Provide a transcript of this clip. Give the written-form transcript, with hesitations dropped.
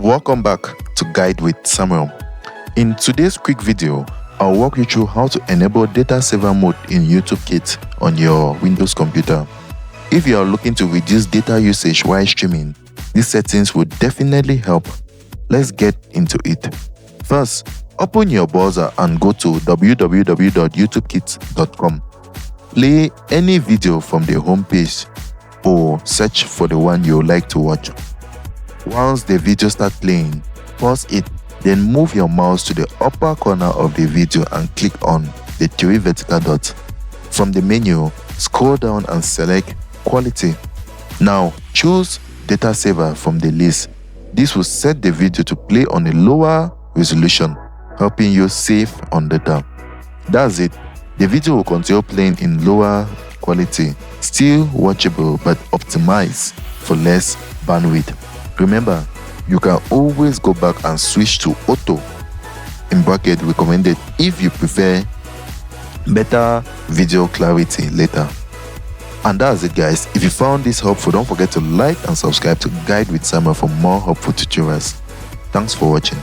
Welcome back to Guide with Samuel. In today's quick video, I'll walk you through how to enable data saver mode in YouTube Kit on your Windows computer. If you are looking to reduce data usage while streaming, these settings will definitely help. Let's get into it. First, open your browser and go to www.youtubekit.com. Play any video from the home page or search for the one you like to watch. Once the video starts playing, pause it, then move your mouse to the upper corner of the video and click on the three vertical dots. From the menu, scroll down and select Quality. Now, choose Data Saver from the list. This will set the video to play on a lower resolution, helping you save on data. That's it. The video will continue playing in lower quality, still watchable but optimized for less bandwidth. Remember, you can always go back and switch to auto in bracket recommended if you prefer better video clarity later. And that's it, guys. If you found this helpful, don't forget to like and subscribe to Guide with Samuel for more helpful tutorials. Thanks for watching.